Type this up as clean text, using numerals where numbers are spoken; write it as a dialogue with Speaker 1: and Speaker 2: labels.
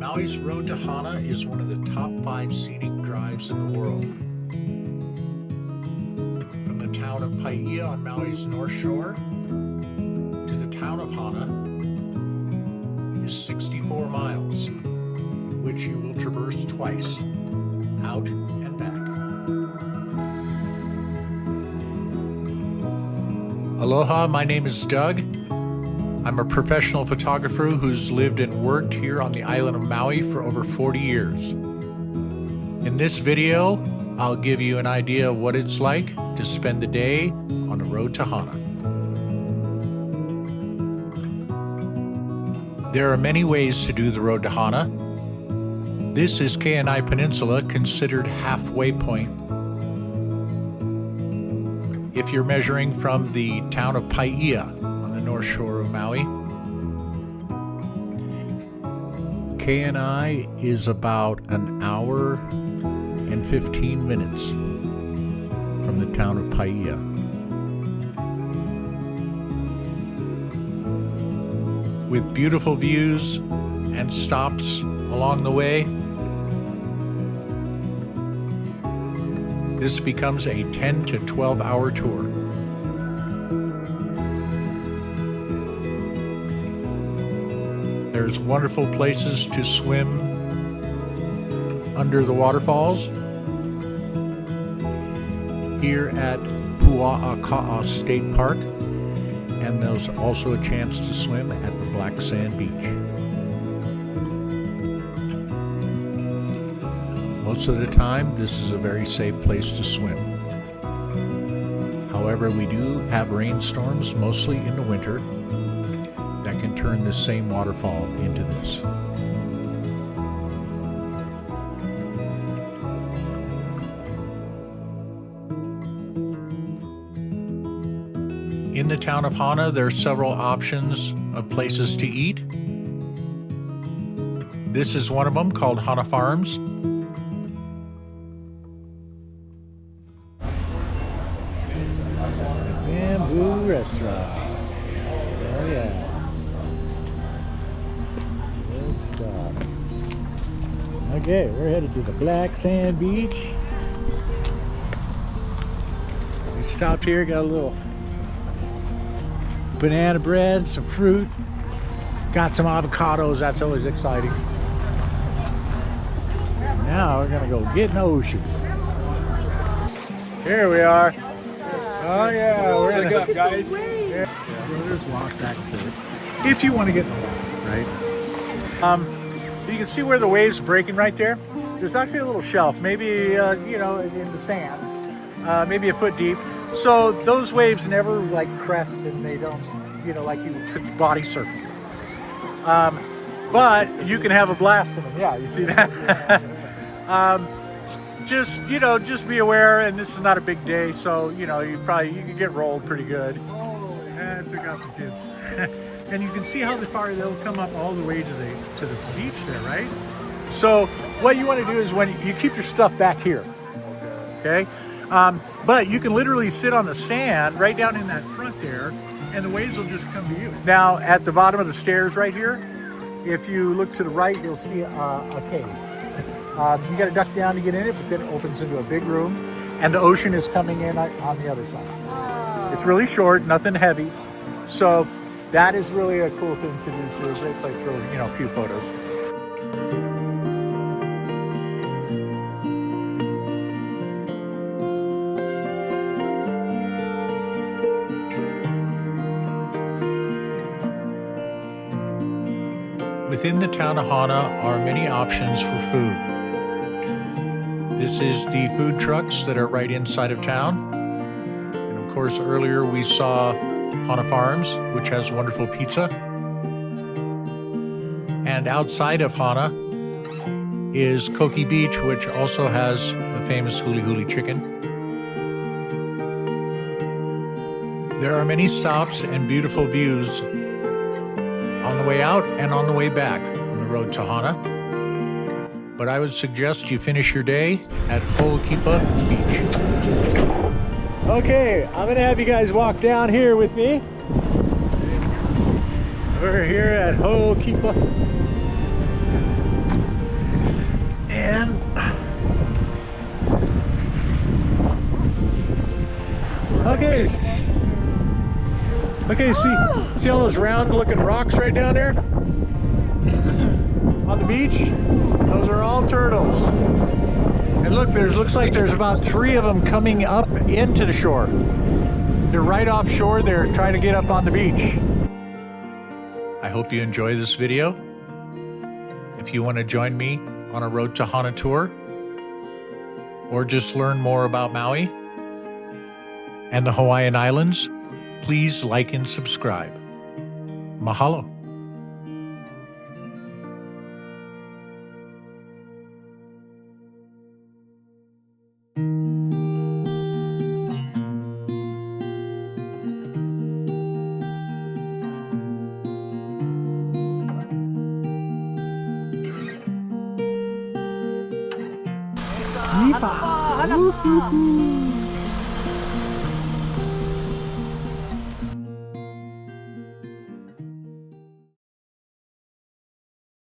Speaker 1: Maui's road to Hana is one of the top 5 scenic drives in the world. From the town of Paia on Maui's north shore to the town of Hana is 64 miles, which you will traverse twice, out and back. Aloha, my name is Doug. I'm a professional photographer who's lived and worked here on the island of Maui for over 40 years. In this video, I'll give you an idea of what it's like to spend the day on the road to Hana. There are many ways to do the road to Hana. This is Kaa Peninsula, considered halfway point. If you're measuring from the town of Paia on the north shore of Maui, Kaa is about an hour and 15 minutes from the town of Paia. With beautiful views and stops along the way, this becomes a 10 to 12 hour tour. There's wonderful places to swim under the waterfalls. Here at Pua'aka'a State Park, and there's also a chance to swim at the Black Sand Beach. Most of the time, this is a very safe place to swim. However, we do have rainstorms, mostly in the winter, that can turn this same waterfall into this. In the town of Hana, there are several options of places to eat. This is one of them, called Hana Farms. Bamboo restaurant. Oh yeah. Good stuff. Okay, we're headed to the Black Sand Beach. We stopped here, got a little banana bread, some fruit, got some avocados. That's always exciting. Now we're gonna go get in the ocean. Here we are. Oh yeah, we're gonna go, guys. Yeah. Brothers walk back to it. If you want to get in the water, right? You can see where the waves breaking right there. There's actually a little shelf, maybe you know, in the sand, maybe a foot deep. So those waves never like crest, and they don't, you know, like you put the body surfing. But you can have a blast in them. Yeah, you see that? Just, you know, just be aware, and this is not a big day, so, you know, you can get rolled pretty good. Oh, and took out some kids. And you can see how far they'll come up all the way to the beach there, right? So what you want to do is when you keep your stuff back here, okay? But you can literally sit on the sand right down in that front there, and the waves will just come to you. Now, at the bottom of the stairs right here, if you look to the right, you'll see a cave. You got to duck down to get in it, but then it opens into a big room, and the ocean is coming in on the other side. Oh. It's really short, nothing heavy, so that is really a cool thing to do. So it's a great place for, you know, a few photos. Within the town of Hana are many options for food. This is the food trucks that are right inside of town. And of course, earlier we saw Hana Farms, which has wonderful pizza. And outside of Hana is Koki Beach, which also has the famous Huli Huli chicken. There are many stops and beautiful views on the way out and on the way back on the road to Hana. But I would suggest you finish your day at Huli Beach. Okay, I'm gonna have you guys walk down here with me. We're here at Huli Huli. And okay. Okay, see all those round looking rocks right down there? On the beach? Those are all turtles. And look, looks like there's about 3 of them coming up into the shore. They're right offshore. They're trying to get up on the beach. I hope you enjoy this video. If you want to join me on a Road to Hana tour, or just learn more about Maui and the Hawaiian Islands, please like and subscribe. Mahalo.
Speaker 2: Aloha, Hana.